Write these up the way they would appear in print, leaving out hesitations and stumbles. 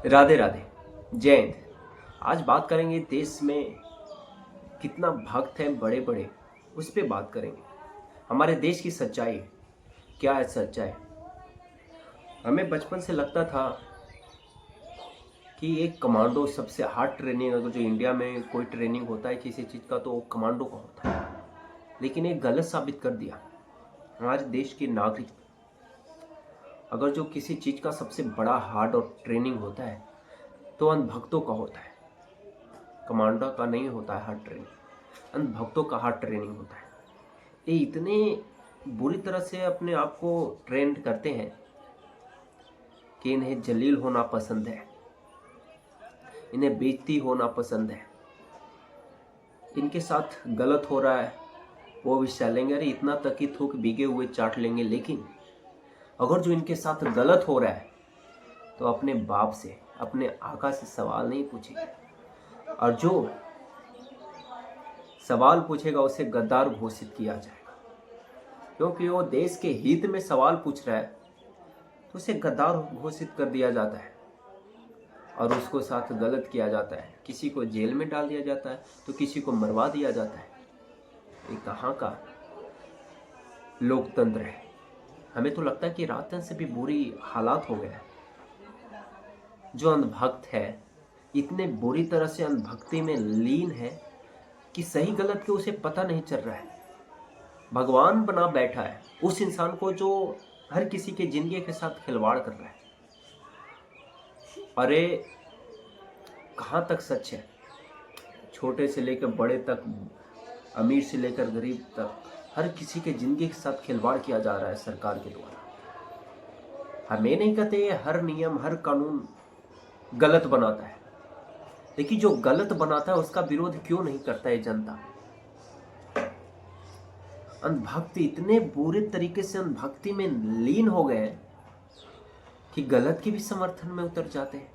राधे राधे। जय हिंद। आज बात करेंगे देश में कितना भक्त है बड़े बड़े, उस पर बात करेंगे। हमारे देश की सच्चाई क्या है। सच्चाई हमें बचपन से लगता था कि एक कमांडो सबसे हार्ड ट्रेनिंग, अगर जो इंडिया में कोई ट्रेनिंग होता है किसी चीज़ का तो वो कमांडो का होता है। लेकिन एक गलत साबित कर दिया हमारे देश के नागरिक। अगर जो किसी चीज़ का सबसे बड़ा हार्ड और ट्रेनिंग होता है तो अंधभक्तों का होता है, कमांडो का नहीं होता है हार्ड ट्रेनिंग, अंधभक्तों का हार्ड ट्रेनिंग होता है। ये इतने बुरी तरह से अपने आप को ट्रेंड करते हैं कि इन्हें जलील होना पसंद है, इन्हें बेइज्जती होना पसंद है। इनके साथ गलत हो रहा है वो भी चलेंगे, अरे इतना तक ही थूक भीगे हुए चाट लेंगे। लेकिन अगर जो इनके साथ गलत हो रहा है तो अपने बाप से, अपने आका से सवाल नहीं पूछेंगे, और जो सवाल पूछेगा उसे गद्दार घोषित किया जाएगा। क्योंकि वो देश के हित में सवाल पूछ रहा है तो उसे गद्दार घोषित कर दिया जाता है और उसको साथ गलत किया जाता है। किसी को जेल में डाल दिया जाता है तो किसी को मरवा दिया जाता है। ये कहाँ का लोकतंत्र है। हमें तो लगता है कि राजतंत्र से भी बुरी हालात हो गया है। जो अंधभक्त है इतने बुरी तरह से अंधभक्ति में लीन है कि सही गलत के उसे पता नहीं चल रहा है। भगवान बना बैठा है उस इंसान को जो हर किसी के जिंदगी के साथ खिलवाड़ कर रहा है। अरे कहाँ तक सच है। छोटे से लेकर बड़े तक, अमीर से लेकर गरीब तक, हर किसी के जिंदगी के साथ खिलवाड़ किया जा रहा है सरकार के द्वारा। हमें नहीं कहते हर नियम हर कानून गलत बनाता है, लेकिन जो गलत बनाता है उसका विरोध क्यों नहीं करता है जनता। अंधभक्त इतने बुरे तरीके से अंधभक्ति में लीन हो गए हैं कि गलत के भी समर्थन में उतर जाते हैं।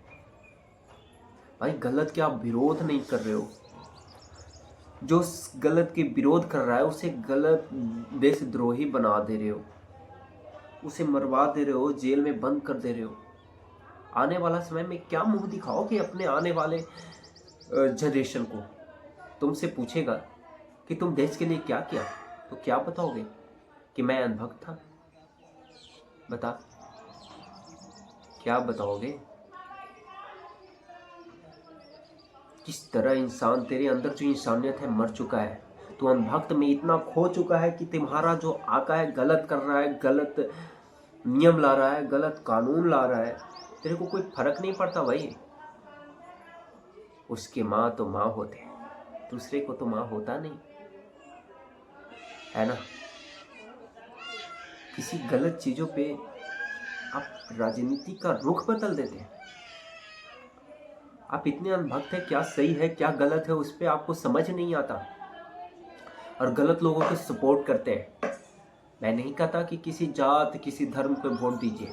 भाई गलत के आप विरोध नहीं कर रहे हो, जो गलत के विरोध कर रहा है उसे गलत देशद्रोही बना दे रहे हो, उसे मरवा दे रहे हो, जेल में बंद कर दे रहे हो। आने वाला समय में क्या मुंह दिखाओगे अपने आने वाले जनरेशन को। तुमसे पूछेगा कि तुम देश के लिए क्या किया, तो क्या बताओगे कि मैं अनभक्त था। बता, क्या बताओगे। किस तरह इंसान, तेरे अंदर जो इंसानियत है मर चुका है। तो अनभक्त में इतना खो चुका है कि तुम्हारा जो आका है गलत कर रहा है, गलत नियम ला रहा है, गलत कानून ला रहा है, तेरे को कोई फर्क नहीं पड़ता भाई। उसके माँ तो माँ होते हैं, दूसरे को तो माँ होता नहीं है ना। किसी गलत चीजों पे आप राजनीति का रुख बदल देते हैं। आप इतने अनभक्त है, क्या सही है क्या गलत है उस पर आपको समझ नहीं आता और गलत लोगों को सपोर्ट करते हैं। मैं नहीं कहता कि किसी जात किसी धर्म पे वोट दीजिए,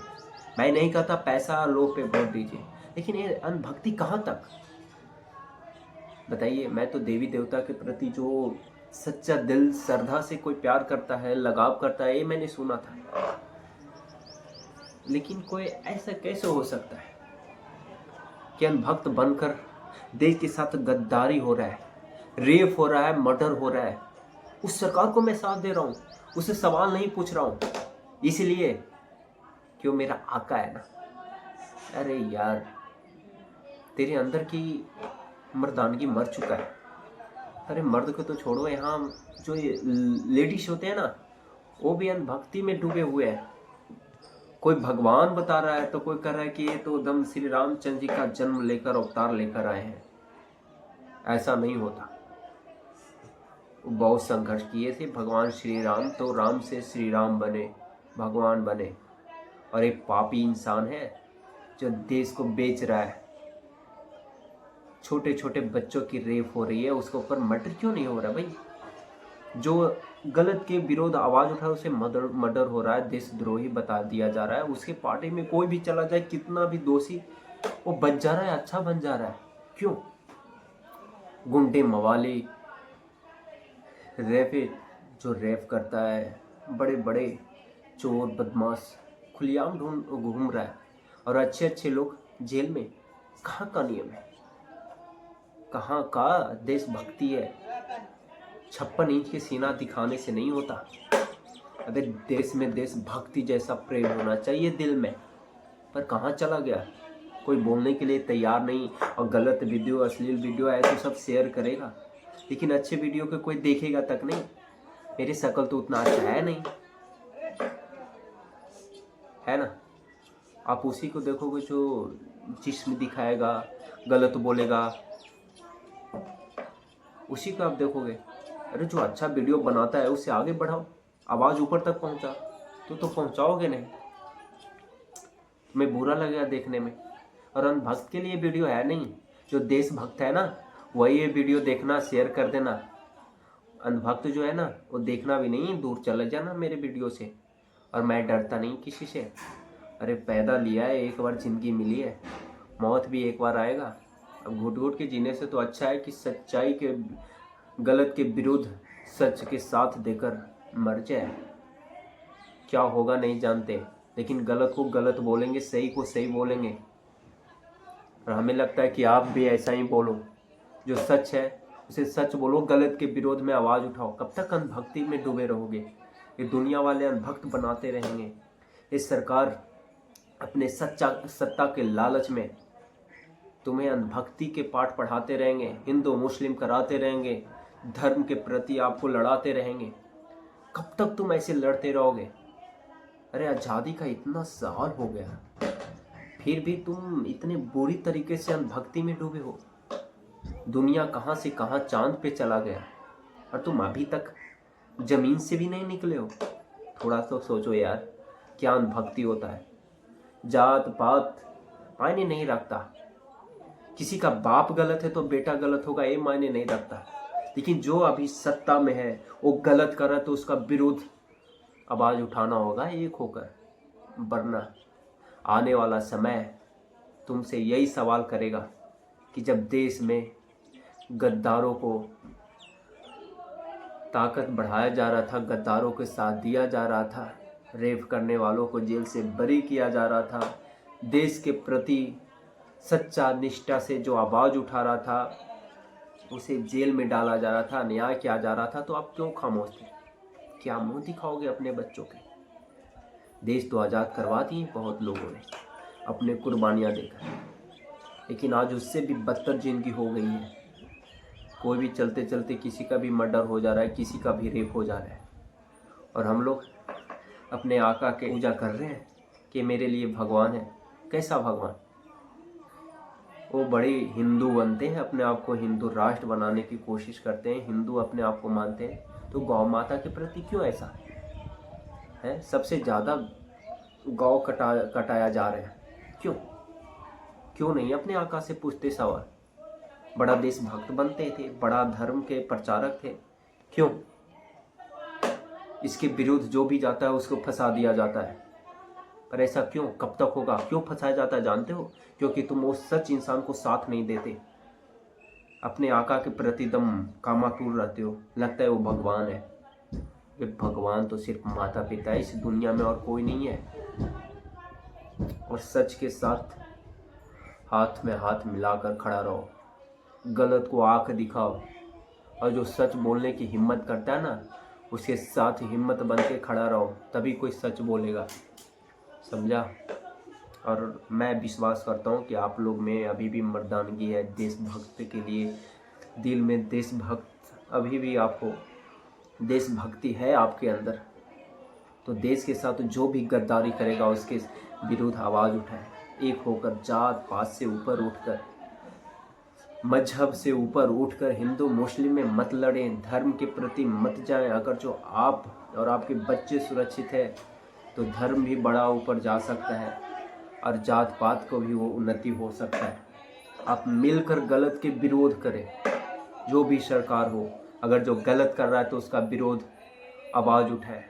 मैं नहीं कहता पैसा लोभ पे वोट दीजिए, लेकिन ये अनभक्ति कहाँ तक बताइए। मैं तो देवी देवता के प्रति जो सच्चा दिल श्रद्धा से कोई प्यार करता है, लगाव करता है, ये मैंने सुना था। लेकिन कोई ऐसा कैसे हो सकता है कि अनभक्त बनकर देश के साथ गद्दारी हो रहा है, रेप हो रहा है, मर्डर हो रहा है, उस सरकार को मैं साथ दे रहा हूँ, उससे सवाल नहीं पूछ रहा हूँ, इसलिए क्यों मेरा आका है ना। अरे यार, तेरे अंदर की मर्दानगी मर चुका है। अरे मर्द को तो छोड़ो, यहाँ जो लेडीज होते हैं ना वो भी अनभक्ति में डूबे हुए हैं। कोई भगवान बता रहा है तो कोई कह रहा है कि ये तो दम श्री रामचंद्र जी का जन्म लेकर अवतार लेकर आए हैं। ऐसा नहीं होता। बहुत संघर्ष किए थे भगवान श्री राम, तो राम से श्री राम बने, भगवान बने। और एक पापी इंसान है जो देश को बेच रहा है। छोटे छोटे बच्चों की रेप हो रही है, उसके ऊपर मर्डर क्यों नहीं हो रहा भाई। जो गलत के विरोध आवाज उठा उसे मर्डर हो रहा है, देशद्रोही बता दिया जा रहा है। उसके पार्टी में कोई भी चला जाए, कितना भी दोषी, वो बच जा रहा है, अच्छा बन जा रहा है। क्यों। गुंडे मवाली रेप, जो रेप करता है, बड़े बड़े चोर बदमाश खुलेआम घूम रहा है, और अच्छे अच्छे लोग जेल में। कहाँ का नियम है, कहाँ का देशभक्ति है। 56 इंच के सीना दिखाने से नहीं होता। अगर देश में देशभक्ति जैसा प्रेम होना चाहिए दिल में, पर कहाँ चला गया। कोई बोलने के लिए तैयार नहीं, और गलत वीडियो, अश्लील वीडियो आए तो सब शेयर करेगा, लेकिन अच्छे वीडियो को कोई देखेगा तक नहीं। मेरी शक्ल तो उतना अच्छा है नहीं, है ना। आप उसी को देखोगे जो जिस्म दिखाएगा, गलत बोलेगा, उसी को आप देखोगे। अरे जो अच्छा वीडियो बनाता है उसे आगे बढ़ाओ, आवाज़ ऊपर तक पहुंचा तो पहुंचाओगे नहीं। तुम्हें बुरा लगेगा देखने में। और अंधभक्त के लिए वीडियो है नहीं, जो देशभक्त है ना वही ये वीडियो देखना, शेयर कर देना। अंधभक्त जो है ना वो देखना भी नहीं, दूर चला जाना मेरे वीडियो से। और मैं डरता नहीं किसी से। अरे पैदा लिया है, एक बार जिंदगी मिली है, मौत भी एक बार आएगा। अब घुट घुट के जीने से तो अच्छा है कि सच्चाई के, गलत के विरुद्ध सच के साथ देकर मर जाए। क्या होगा नहीं जानते, लेकिन गलत को गलत बोलेंगे, सही को सही बोलेंगे। और हमें लगता है कि आप भी ऐसा ही बोलो, जो सच है उसे सच बोलो, गलत के विरोध में आवाज़ उठाओ। कब तक अंधभक्ति में डूबे रहोगे। ये दुनिया वाले अंधभक्त बनाते रहेंगे, ये सरकार अपने सत्ता के लालच में तुम्हें अंधभक्ति के पाठ पढ़ाते रहेंगे, हिंदू मुस्लिम कराते रहेंगे, धर्म के प्रति आपको लड़ाते रहेंगे। कब तक तुम ऐसे लड़ते रहोगे। अरे आज़ादी का इतना साल हो गया, फिर भी तुम इतने बुरी तरीके से अंधभक्ति में डूबे हो। दुनिया कहाँ से कहाँ चांद पे चला गया, और तुम अभी तक जमीन से भी नहीं निकले हो। थोड़ा तो सोचो यार, क्या अंधभक्ति होता है। जात पात मायने नहीं रखता, किसी का बाप गलत है तो बेटा गलत होगा, ये मायने नहीं रखता। लेकिन जो अभी सत्ता में है वो गलत कर रहा है तो उसका विरोध आवाज़ उठाना होगा एक होकर, वरना आने वाला समय तुमसे यही सवाल करेगा कि जब देश में गद्दारों को ताकत बढ़ाया जा रहा था, गद्दारों के साथ दिया जा रहा था, रेप करने वालों को जेल से बरी किया जा रहा था, देश के प्रति सच्चा निष्ठा से जो आवाज़ उठा रहा था उसे जेल में डाला जा रहा था, अन्याय किया जा रहा था, तो आप क्यों खामोश थे। क्या मुंह दिखाओगे अपने बच्चों के। देश तो आज़ाद करवा दिए बहुत लोगों ने अपने कुर्बानियाँ देकर, लेकिन आज उससे भी बदतर जिंदगी हो गई है। कोई भी चलते चलते किसी का भी मर्डर हो जा रहा है, किसी का भी रेप हो जा रहा है, और हम लोग अपने आका के पूजा कर रहे हैं कि मेरे लिए भगवान है। कैसा भगवान। वो बड़े हिंदू बनते हैं, अपने आप को हिंदू राष्ट्र बनाने की कोशिश करते हैं, हिंदू अपने आप को मानते हैं, तो गौ माता के प्रति क्यों ऐसा है। सबसे ज़्यादा गौ कटाया जा रहा है, क्यों नहीं अपने आका से पूछते सवाल। बड़ा देशभक्त बनते थे, बड़ा धर्म के प्रचारक थे, क्यों इसके विरुद्ध जो भी जाता है उसको फंसा दिया जाता है। पर ऐसा क्यों, कब तक होगा, क्यों फंसाया जाता है जानते हो। क्योंकि तुम वो सच इंसान को साथ नहीं देते, अपने आका के प्रति दम कामातुर रहते हो, लगता है वो भगवान है। ये भगवान तो सिर्फ माता पिता है इस दुनिया में, और कोई नहीं है। और सच के साथ हाथ में हाथ मिलाकर खड़ा रहो, गलत को आंख दिखाओ, और जो सच बोलने की हिम्मत करता है ना उसके साथ हिम्मत बन के खड़ा रहो, तभी कोई सच बोलेगा, समझा। और मैं विश्वास करता हूँ कि आप लोग में अभी भी मर्दानगी है देशभक्त के लिए, दिल में देशभक्त अभी भी आपको देशभक्ति है आपके अंदर, तो देश के साथ जो भी गद्दारी करेगा उसके विरुद्ध आवाज़ उठाए, एक होकर, जात पात से ऊपर उठकर, मजहब से ऊपर उठकर हिंदू मुस्लिम में मत लड़ें, धर्म के प्रति मत जाएं। अगर जो आप और आपके बच्चे सुरक्षित है तो धर्म भी बड़ा ऊपर जा सकता है, और जात पात को भी वो उन्नति हो सकता है। आप मिलकर गलत के विरोध करें, जो भी सरकार हो, अगर जो गलत कर रहा है तो उसका विरोध आवाज़ उठाए,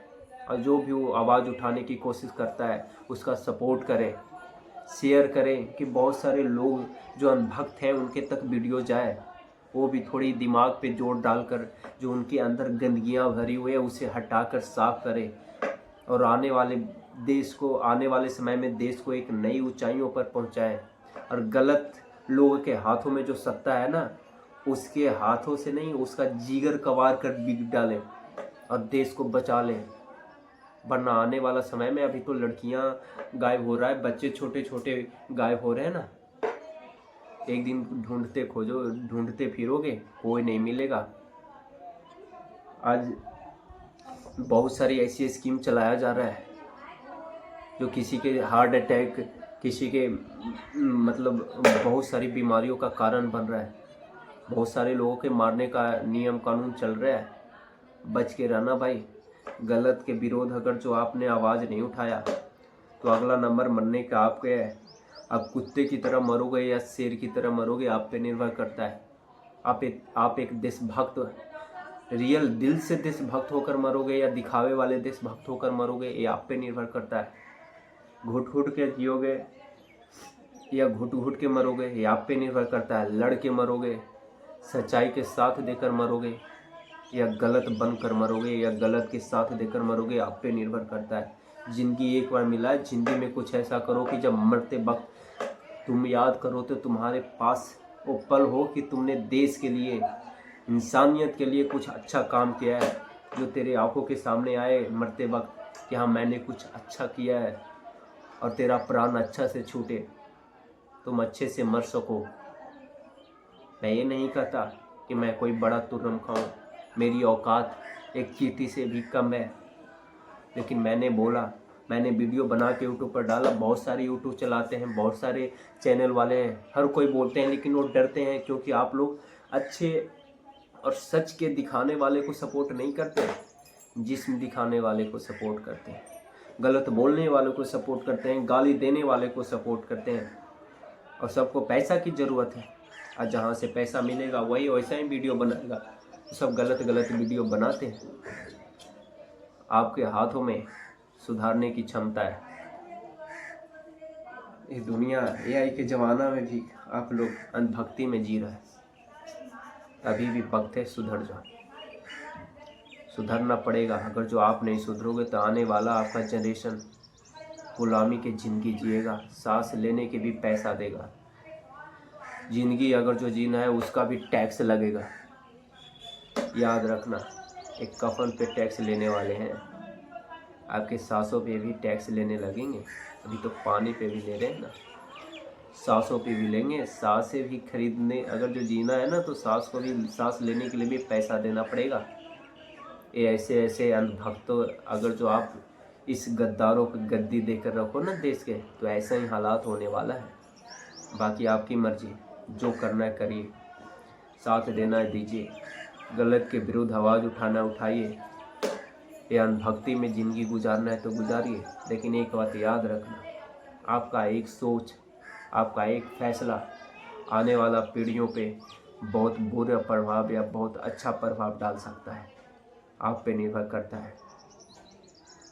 और जो भी वो आवाज़ उठाने की कोशिश करता है उसका सपोर्ट करें, शेयर करें कि बहुत सारे लोग जो अनभक्त हैं उनके तक वीडियो जाए, वो भी थोड़ी दिमाग पे जोर डालकर जो उनके अंदर गंदगियाँ भरी हुई है उसे हटाकर साफ करें, और आने वाले समय में देश को एक नई ऊंचाइयों पर पहुंचाएं, और गलत लोगों के हाथों में जो सत्ता है ना, उसके हाथों से नहीं, उसका जिगर कवार कर बिक डालें और देश को बचा लें। वरना आने वाला समय में, अभी तो लड़कियां गायब हो रहा है, बच्चे छोटे छोटे गायब हो रहे हैं ना, एक दिन ढूंढते फिरोगे, कोई नहीं मिलेगा। आज बहुत सारी ऐसी स्कीम चलाया जा रहा है जो किसी के हार्ट अटैक, किसी के मतलब बहुत सारी बीमारियों का कारण बन रहा है। बहुत सारे लोगों के मारने का नियम कानून चल रहा है। बच के रहना भाई। गलत के विरोध अगर जो आपने आवाज़ नहीं उठाया तो अगला नंबर मरने का आपके है। अब कुत्ते की तरह मरोगे या शेर की तरह मरोगे, आप पे निर्भर करता है। आप एक देशभक्त, रियल दिल से देशभक्त होकर मरोगे या दिखावे वाले देशभक्त होकर मरोगे, ये आप पे निर्भर करता है। घुट घुट के जियोगे या घुट घुट के मरोगे, ये आप पे निर्भर करता है। लड़ के मरोगे, सच्चाई के साथ देकर मरोगे, या गलत बनकर मरोगे या गलत के साथ देकर मरोगे, आप पे निर्भर करता है। जिंदगी एक बार मिला है, जिंदगी में कुछ ऐसा करो कि जब मरते वक्त तुम याद करो तो तुम्हारे पास वो पल हो कि तुमने देश के लिए, इंसानियत के लिए कुछ अच्छा काम किया है, जो तेरे आंखों के सामने आए मरते वक्त कि हाँ मैंने कुछ अच्छा किया है, और तेरा प्राण अच्छा से छूटे, तुम अच्छे से मर सको। मैं ये नहीं कहता कि मैं कोई बड़ा तुर्रम खाऊं, मेरी औकात एक चींटी से भी कम है, लेकिन मैंने बोला, मैंने वीडियो बना के यूट्यूब पर डाला। बहुत सारे यूट्यूब चलाते हैं, बहुत सारे चैनल वाले हैं, हर कोई बोलते हैं, लेकिन वो डरते हैं क्योंकि आप लोग अच्छे और सच के दिखाने वाले को सपोर्ट नहीं करते, जिस्म दिखाने वाले को सपोर्ट करते हैं, गलत बोलने वालों को सपोर्ट करते हैं, गाली देने वाले को सपोर्ट करते हैं। और सबको पैसा की ज़रूरत है, और जहाँ से पैसा मिलेगा वही वैसा ही वीडियो बनाएगा। सब गलत वीडियो बनाते हैं। आपके हाथों में सुधारने की क्षमता है। ये दुनिया एआई के ज़माना में भी आप लोग अंधभक्ति में जी रहे हैं। अभी भी वक्त है, सुधर जाओ। सुधरना पड़ेगा। अगर जो आप नहीं सुधरोगे तो आने वाला आपका जनरेशन गुलामी की ज़िंदगी जिएगा, सांस लेने के भी पैसा देगा। ज़िंदगी अगर जो जीना है उसका भी टैक्स लगेगा। याद रखना, एक कफन पे टैक्स लेने वाले हैं, आपके सांसों पे भी टैक्स लेने लगेंगे। अभी तो पानी पे भी ले रहे हैं ना, सांसों पे भी लेंगे। सांसें भी खरीदने, अगर जो जीना है ना तो सांस को भी, सांस लेने के लिए भी पैसा देना पड़ेगा। ये ऐसे ऐसे अंधभक्तों, अगर जो आप इस गद्दारों को गद्दी देकर रखो ना देश के, तो ऐसा ही हालात होने वाला है। बाकी आपकी मर्जी, जो करना है करिए, साथ देना है दीजिए, गलत के विरुद्ध आवाज़ उठाना उठाइए, या अंधभक्ति में ज़िंदगी गुजारना है तो गुजारिए। लेकिन एक बात याद रखना, आपका एक सोच, आपका एक फैसला आने वाला पीढ़ियों पे बहुत बुरा प्रभाव या बहुत अच्छा प्रभाव डाल सकता है। आप पे निर्भर करता है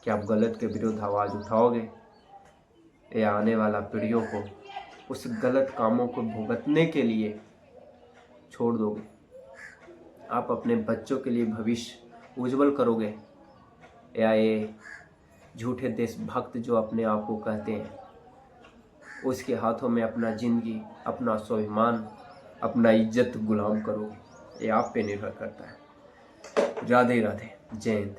कि आप गलत के विरुद्ध आवाज़ उठाओगे या आने वाला पीढ़ियों को उस गलत कामों को भुगतने के लिए छोड़ दोगे। आप अपने बच्चों के लिए भविष्य उज्जवल करोगे, या ये झूठे देशभक्त जो अपने आप को कहते हैं, उसके हाथों में अपना ज़िंदगी, अपना स्वाभिमान, अपना इज्जत गुलाम करोगे। ये आप पे निर्भर करता है। राधे राधे, जय हिंद।